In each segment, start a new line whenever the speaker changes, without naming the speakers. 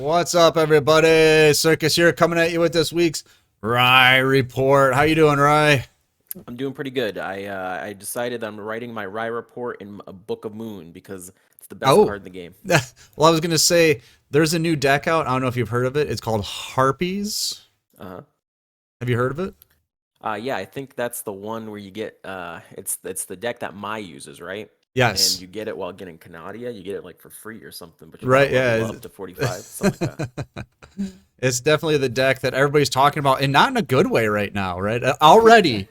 What's up, everybody? Circus here, coming at you with this week's Rye Report. How you doing, Rye?
I'm doing pretty good. I decided I'm writing my Rye report in a Book of Moon because it's the best
Oh,
card in the game.
well, I was gonna say there's a new deck out. I don't know if you've heard of it. It's called Harpies.
Uh-huh.
Have you heard of it?
Yeah, I think that's the one where you get it's the deck that Mai uses, right? And
Yes.
you get it while getting Canadia. You get it like for free or something, but you gotta
Right.
level
Yeah.
up to 45, something like that.
It's definitely the deck that everybody's talking about, and not in a good way right now. Right? Already,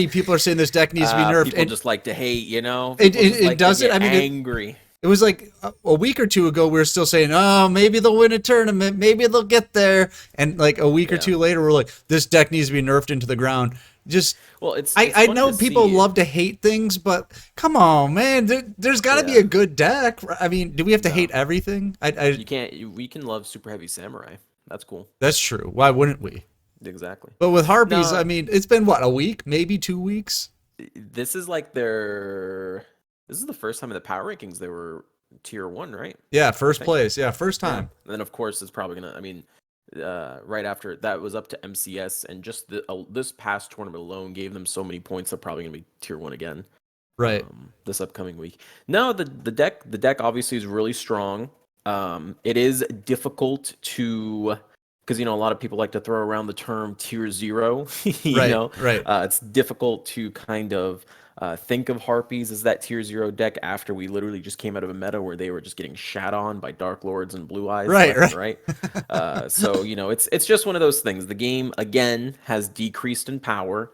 people are saying this deck needs to be nerfed,
People
and
just like to hate, you know?
it
People
it,
just
it
like to
doesn't.
get
I mean,
angry.
it was like a week or two ago, we were still saying, oh, maybe they'll win a tournament. Maybe they'll get there. And like a week or
Yeah.
two later, we're like, this deck needs to be nerfed into the ground. Just,
Well, it's
I
fun
know
to
people
see.
love to hate things, but come on, man. There's got to be
Yeah.
a good deck. I mean, do we have to hate
No.
everything?
You can't we can love Super Heavy Samurai. That's cool.
That's true. Why wouldn't we?
Exactly.
But with Harpies, I
No,
mean, it's been what, a week, maybe 2 weeks?
this is like their this is the first time in the power rankings they were tier one, right?
Yeah,
I
first
think.
place. Yeah, first
Yeah.
time.
And then of course it's probably gonna. I mean, right after that was up to MCS, and just this past tournament alone gave them so many points. They're probably gonna be tier one again.
Right.
This upcoming week. No, the deck obviously is really strong. It is difficult to because a lot of people like to throw around the term tier zero.
Right. Right.
It's difficult to kind of think of Harpies as that tier zero deck after we literally just came out of a meta where they were just getting shat on by Dark Lords and Blue Eyes
Right.
left and
Right.
right. So it's just one of those things. The game again has decreased in power.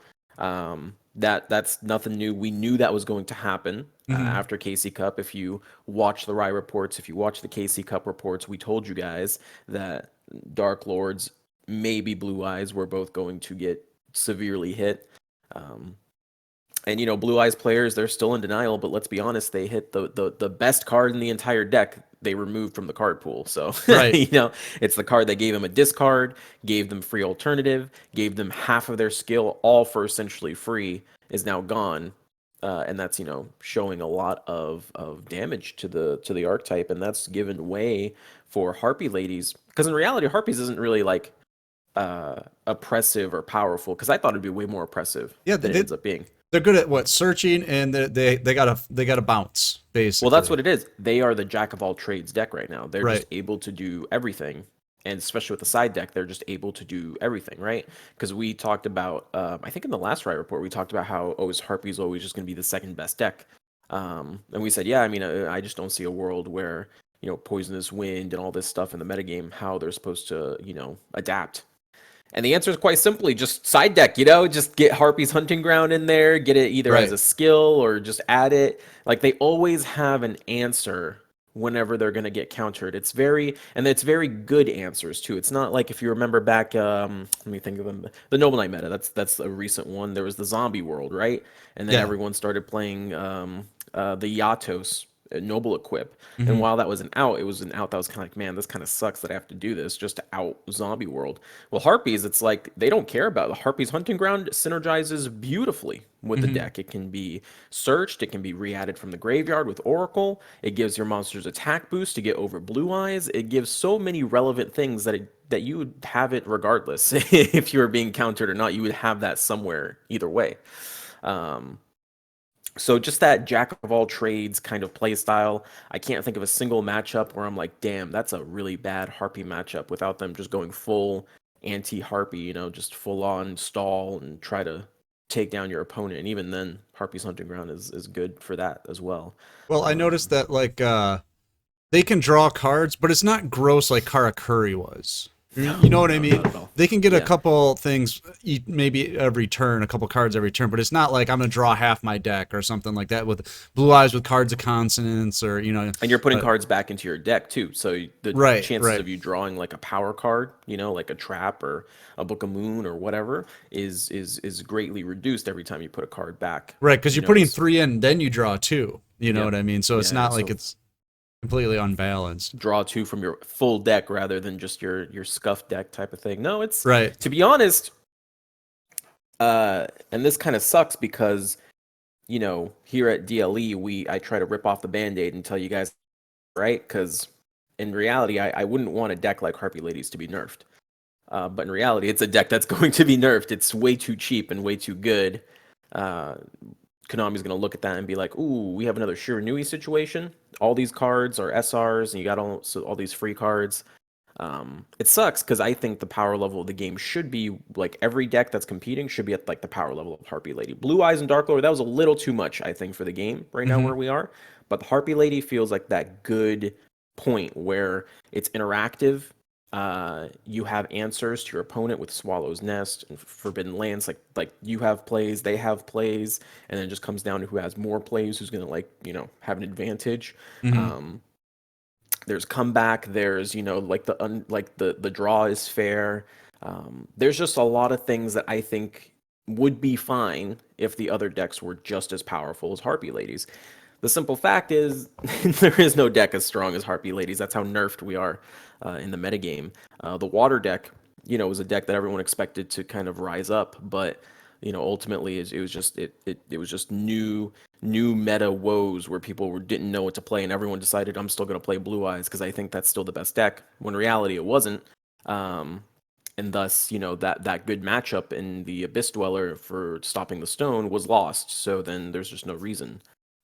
That's nothing new. We knew that was going to happen
Mhm.
after KC Cup. If you watch the Rye reports, if you watch the KC Cup reports, we told you guys that Dark Lords, maybe Blue Eyes, were both going to get severely hit. Um, and Blue Eyes players, they're still in denial, but let's be honest, they hit the best card in the entire deck. They removed from the card pool. So,
Right.
it's the card that gave them a discard, gave them free alternative, gave them half of their skill, all for essentially free, is now gone. And that's, showing a lot of damage to the archetype, and that's given way for Harpy ladies. Because in reality, Harpies isn't really like oppressive or powerful, because I thought it'd be way more oppressive
Yeah,
than it ends up being.
they're good at what, searching, and they got to bounce
Well, that's
basically.
what it is. They are the jack of all trades deck right now. They're
Right.
just able to do everything. And especially with the side deck, they're just able to do everything, right? Because we talked about, I think in the last Riot report, we talked about how, is Harpy's always just going to be the second best deck? And we said, yeah, I mean, I just don't see a world where, Poisonous Wind and all this stuff in the metagame, how they're supposed to, adapt. And the answer is quite simply just side deck, just get Harpy's Hunting Ground in there, get it either as
Right.
a skill or just add it. Like they always have an answer whenever they're going to get countered. It's very good answers too. It's not like if you remember back, let me think of them, the Noble Knight meta. That's a recent one. There was the Zombie World, right? And then
Yeah.
everyone started playing the Yatos Noble Equip. And
Hmm.
while that was an out, it was an out that was kind of like, man, this kind of sucks that I have to do this just to out Zombie World. Well, Harpies, it's like they don't care about it. The Harpies Hunting Ground synergizes beautifully with the
Hmm.
deck. It can be searched, it can be re-added from the graveyard with Oracle. It gives your monsters attack boost to get over Blue Eyes. It gives so many relevant things that you would have it regardless if you were being countered or not. You would have that somewhere either way. Um, so just that jack of all trades kind of play style. I can't think of a single matchup where I'm like, damn, that's a really bad Harpy matchup without them just going full anti Harpy, just full on stall and try to take down your opponent. And even then, Harpy's Hunting Ground is good for that as well.
Well, I noticed
Um,
that like they can draw cards, but it's not gross like Karakuri was. You know
no,
what I
no,
mean?
not at all.
They can get a
Yeah.
couple things maybe every turn, a couple cards every turn, but it's not like I'm gonna draw half my deck or something like that with Blue Eyes with cards of consonance or
And you're putting
uh,
cards back into your deck too. So the
right,
chances
right,
of you drawing like a power card, like a trap or a Book of Moon or whatever, is greatly reduced every time you put a card back.
right, because you're putting
It's,
three in, then you draw two. You know
yeah,
what I mean? So it's
yeah, yeah.
not like
So
it's completely unbalanced.
draw two from your full deck rather than just your scuff deck type of thing. No, it's
Right.
to be honest, and this kind of sucks because here at DLE I try to rip off the band-aid and tell you guys right because in reality, I wouldn't want a deck like Harpie Ladies to be nerfed. But in reality, it's a deck that's going to be nerfed. It's way too cheap and way too good. Uh, Konami's going to look at that and be like, "Ooh, we have another Shiranui situation. All these cards are SRs, and you got all these free cards." It sucks because I think the power level of the game should be like every deck that's competing should be at like the power level of Harpie Lady. Blue Eyes and Dark Lord, that was a little too much, I think, for the game right now
Hmm.
where we are. But the Harpie Lady feels like that good point where it's interactive. You have answers to your opponent with Swallow's Nest and Forbidden Lands. Like you have plays, they have plays, and then it just comes down to who has more plays, who's gonna like have an advantage.
Hmm.
Um, there's comeback. There's like the draw is fair. There's just a lot of things that I think would be fine if the other decks were just as powerful as Harpie Ladies. The simple fact is, there is no deck as strong as Harpie Ladies. That's how nerfed we are in the metagame. The water deck, was a deck that everyone expected to kind of rise up, but ultimately it was just new meta woes where didn't know what to play, and everyone decided I'm still going to play Blue Eyes because I think that's still the best deck. When in reality it wasn't. And thus, that good matchup in the Abyss Dweller for stopping the stone was lost. So then there's just no reason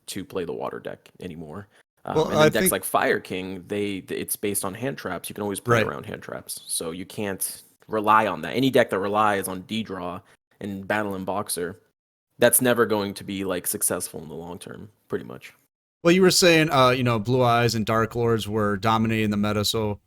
to play the water deck anymore.
Well,
And
I
then decks
think
like Fire King, it's based on hand traps. You can always play
right.
around hand traps, so you can't rely on that. Any deck that relies on D draw and Battle and Boxer, that's never going to be like successful in the long term, pretty much.
Well, you were saying, Blue Eyes and Dark Lords were dominating the meta so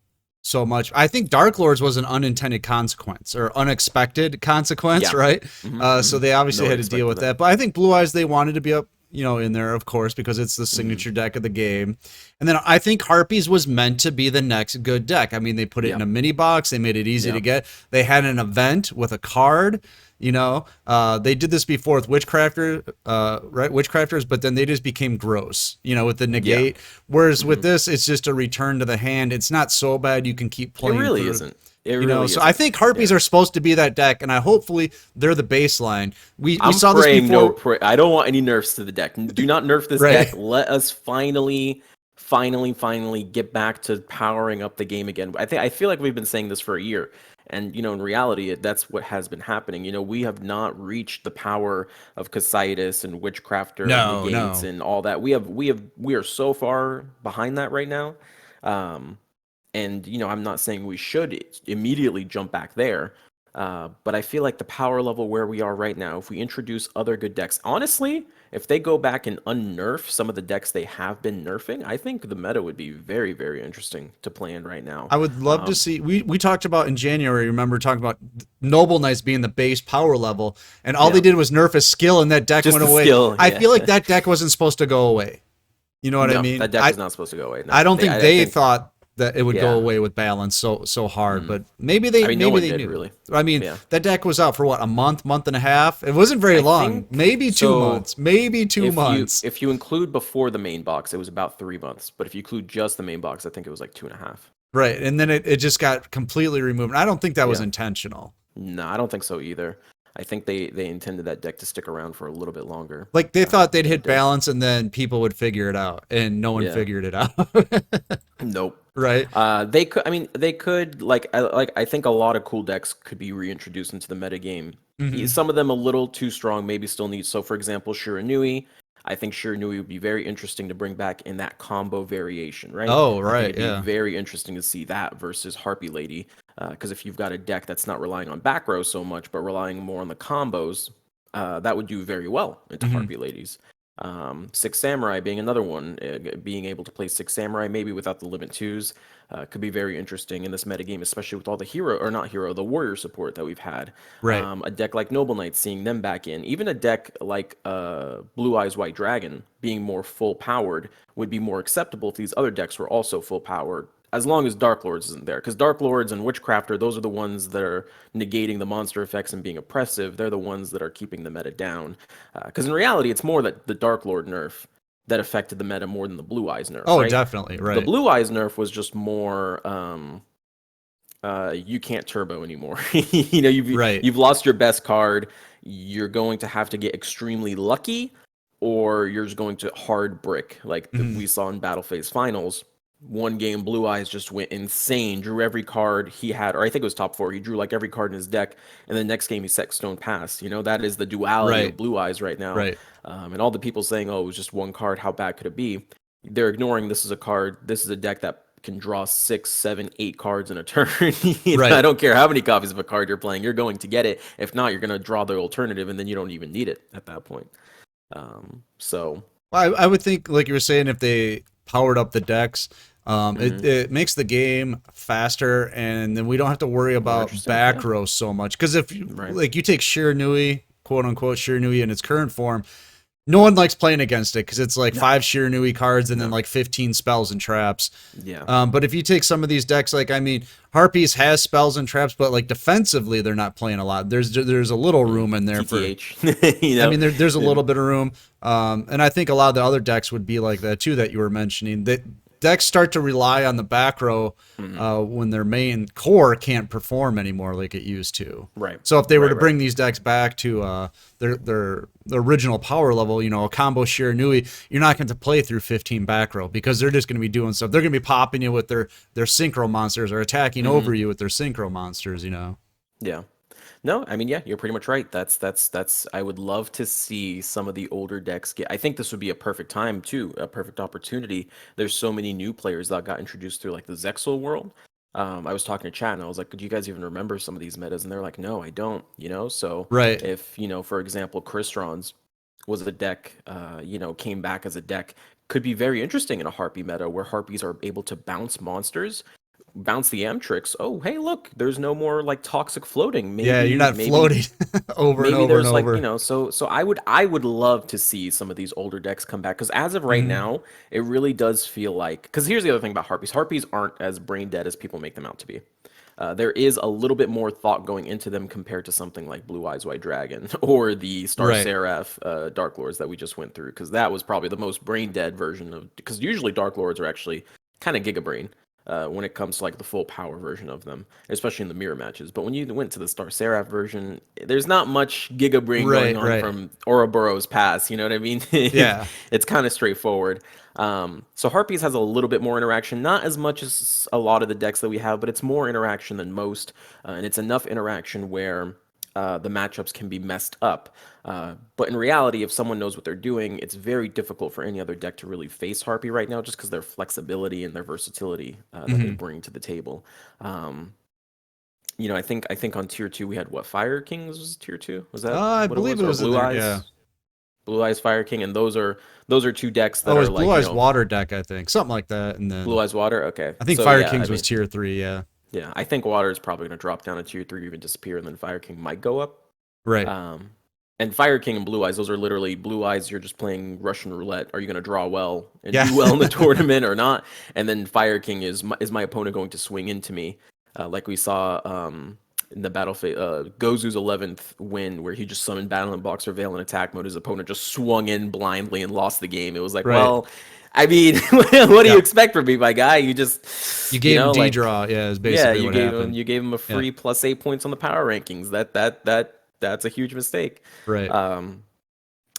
much. I think Dark Lords was an unintended consequence or unexpected consequence,
Yeah.
right? So
Mm-hmm.
they
No
obviously
one
had to deal
expected
with
that.
that. But I think Blue Eyes they wanted to be up, in there, of course, because it's the
Mm-hmm.
signature deck of the game. And then I think Harpies was meant to be the next good deck. I mean, they put it in
Yeah.
a mini box. They made it easy to
Yeah.
get. They had an event with a card. They did this before with right? Witchcrafters, but then they just became gross, with the
Yeah.
negate. Whereas with
Mm-hmm.
this, it's just a return to the hand. It's not so bad. You can keep
It
playing
really
through.
isn't. It really
So I
isn't.
think Harpies
Yeah.
are supposed to be that deck, and hopefully they're the baseline. We
I'm
saw this
praying no.
before,
I don't want any nerfs to the deck. Do not nerf this
right?
deck. Let us finally get back to powering up the game again. I feel like we've been saying this for a year, and in reality, that's what has been happening. We have not reached the power of Casitas and Witchcrafter and
No,
negates
no.
and all that. We are so far behind that right now. Um, and I'm not saying we should immediately jump back there, but I feel like the power level where we are right now, if we introduce other good decks, honestly, if they go back and unnerf some of the decks they have been nerfing, I think the meta would be very, very interesting to play in right now.
I would love to
Um,
see. We talked about in January. Remember talking about Noble Knights being the base power level, and all they
yeah,
did was nerf a skill, and that deck
just
went
the
away.
skill.
I
Yeah,
feel like that deck wasn't supposed to go away. You know what I
no,
mean?
that deck was not supposed to go away.
I
No,
don't think
I
they
think,
thought that it would go
yeah.
away with balance so hard,
Mm.
but maybe
I
they
mean, no
maybe
one
they
did
knew.
really.
I mean,
Yeah,
that deck was out for what, a month and a half. It wasn't very
I
long.
think
Maybe two
so.
months. Maybe two
If you
months.
if you include before the main box, it was about 3 months. But if you include just the main box, I think it was like 2.5.
Right, and then it just got completely removed. And I don't think that was
Yeah.
intentional.
No, I don't think so either. I think they intended that deck to stick around for a little bit longer
Like they thought they'd
than it
hit
did.
balance and then people would figure it out, and no one
Yeah.
figured it out.
Nope.
Right?
They could. I mean, they could. I think a lot of cool decks could be reintroduced into the metagame.
Hmm.
Some of them a little too strong, maybe still need. So, for example, Shiranui. I think Shiranui would be very interesting to bring back in that combo variation, right?
Oh,
I think
right,
it'd be
yeah.
very interesting to see that versus Harpie Lady, because if you've got a deck that's not relying on back row so much, but relying more on the combos, that would do very well into
Hmm.
Harpie Ladies. Six Samurai being another one, being able to play Six Samurai maybe without the limit twos could be very interesting in this metagame, especially with all the hero, or not hero, the warrior support that we've had.
Right.
A deck like Noble Knights, seeing them back in, even a deck like Blue Eyes White Dragon being more full powered would be more acceptable if these other decks were also full powered. As long as Dark Lords isn't there, because Dark Lords and Witchcrafter, those are the ones that are negating the monster effects and being oppressive. They're the ones that are keeping the meta down. Because in reality, it's more that the Dark Lord nerf that affected the meta more than the Blue Eyes nerf,
Oh,
right?
definitely.
The
Right.
Blue Eyes nerf was just more you can't turbo anymore.
Right.
You've lost your best card. You're going to have to get extremely lucky, or you're just going to hard brick like
Hmm.
we saw in Battle Phase Finals. one game, Blue Eyes just went insane, drew every card he had, or I think it was top four. He drew like every card in his deck, and the next game he set Stone Pass. You know, that is the duality of
Right.
Blue Eyes right now.
Right.
And all the people saying, "Oh, it was just one card. How bad could it be?" They're ignoring this is a card. This is a deck that can draw 6, 7, 8 cards in a turn.
Right.
I don't care how many copies of a card you're playing, you're going to get it. If not, you're going to draw the alternative, and then you don't even need it at that point. So
I would think, like you were saying, if they powered up the decks,
Mhm.
it makes the game faster, and then we don't have to worry
More
about
interesting,
back
yeah.
row so much. Because if you,
Right.
like you take Shiranui, quote unquote Shiranui in its current form, no one likes playing against it because it's like
No.
5 Shiranui cards and then
No.
like 15 spells and traps.
Yeah.
But if you take some of these decks, like I mean, Harpies has spells and traps, but like defensively, they're not playing a lot. There's a little room in there for.
TTH. You know?
I mean, there's a little bit of room, and I think a lot of the other decks would be like that too that you were mentioning. That decks start to rely on the back row when their main core can't perform anymore like it used to.
Right.
So if they were
Right,
to
right.
bring these decks back to their original power level, you know, a combo Shiranui, you're not going to play through 15 back row because they're just going to be doing stuff. They're going to be popping you with their synchro monsters or attacking over you with their synchro monsters. You know.
Yeah. No, I mean, yeah, you're pretty much right. That's I would love to see some of the older decks get. I think this would be a perfect time too, a perfect opportunity. There's so many new players that got introduced through like the Zexal world. I was talking to chat and I was like, do you guys even remember some of these metas? And they're like, no, I don't, you know? So
Right.
if, for example, Crystron's was a deck, came back as a deck, could be very interesting in a Harpie meta where Harpies are able to bounce monsters, bounce the Amtrix. Oh, hey, look, there's no more like toxic floating.
Yeah, you're not
Maybe
floating over and
maybe
over and
there's like,
over.
so I would love to see some of these older decks come back because as of right
Mhm.
now, it really does feel like, because here's the other thing about Harpies. Harpies aren't as brain dead as people make them out to be. There is a little bit more thought going into them compared to something like Blue Eyes White Dragon or the Star
Right.
Seraph Dark Lords that we just went through, because that was probably the most brain dead version of, because usually Dark Lords are actually kind of giga brain when it comes to like the full power version of them, especially in the mirror matches. But when you went to the Star Seraph version, there's not much giga brain
Right,
going on
right.
from Ouroboros Pass. You know what I mean?
Yeah.
It's kind of straightforward. So Harpies has a little bit more interaction, not as much as a lot of the decks that we have, but it's more interaction than most, and it's enough interaction where the matchups can be messed up. But in reality, if someone knows what they're doing, it's very difficult for any other deck to really face Harpie right now, just because their flexibility and their versatility that they
Mhm.
bring to the table. I think on tier two we had what, Fire Kings was tier two? Was that
I
what it
believe
was?
it
Or
was in
Blue
there. Yeah.
Eyes? Blue Eyes Fire King, and those are two decks
Oh,
that
it
are
was
like,
Blue Eyes Water deck, I think, something like that. And
Blue
then
Eyes Water. Okay,
I think
so
Fire
yeah,
Kings
I
was
mean,
tier 3. Yeah.
yeah, I think Water is probably going to drop down to tier three, or even disappear, and then Fire King might go up.
Right.
Um, and Fire King and Blue Eyes, those are literally Blue Eyes. You're just playing Russian roulette. Are you going to draw well and
Yeah.
do well in the tournament or not? And then Fire King is my opponent going to swing into me, like we saw in the Gozu's 11th win, where he just summoned Battle and Boxer Veil in attack mode. His opponent just swung in blindly and lost the game. It was like,
Right.
well, I mean, what do
Yeah.
you expect from me, my guy? You just,
You gave him D
like,
draw. Yeah, is
yeah,
basically what happened.
you gave him a
Yeah.
free +8 points on the power rankings. That's a huge mistake.
Right.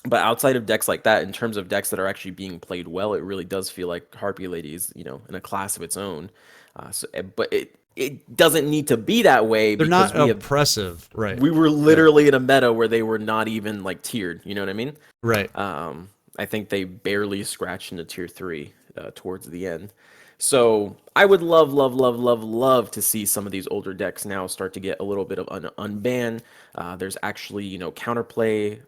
But outside of decks like that, in terms of decks that are actually being played well, it really does feel like Harpy Lady is, in a class of its own. But it doesn't need to be that way
They're
because
not oppressive. Right.
we were literally in a meta where they were not even like tiered. You know what I mean?
Right.
I think they barely scratched into tier three towards the end. So I would love, love, love, love, love to see some of these older decks now start to get a little bit of an unban. There's actually, counterplay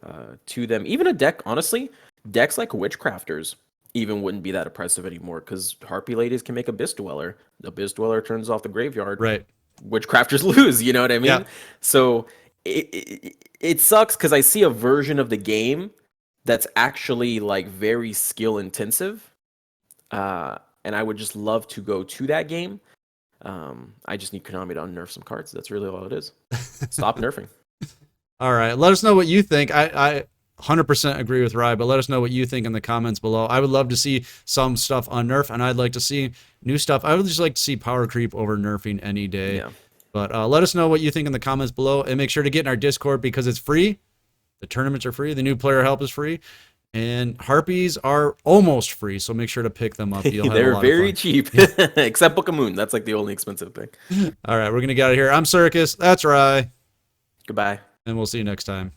to them. Even a deck, honestly, decks like Witchcrafters even wouldn't be that oppressive anymore because Harpy Ladies can make Abyss Dweller. Abyss Dweller turns off the graveyard.
Right.
Witchcrafters lose, you know what I mean?
Yeah.
So it sucks because I see a version of the game that's actually like very skill intensive. And I would just love to go to that game. I just need Konami to unnerf some cards. That's really all it is. Stop nerfing.
All right. Let us know what you think. I 100% agree with Rye, but let us know what you think in the comments below. I would love to see some stuff on Nerf, and I'd like to see new stuff. I would just like to see power creep over nerfing any day.
Yeah.
But let us know what you think in the comments below, and make sure to get in our Discord because it's free. The tournaments are free. The new player help is free. And Harpies are almost free, so make sure to pick them up. You'll have a
They're
lot of
very
fun.
cheap, except Book of Moon. That's like the only expensive thing.
All right, we're going to get out of here. I'm Circus. That's Rye.
Goodbye.
And we'll see you next time.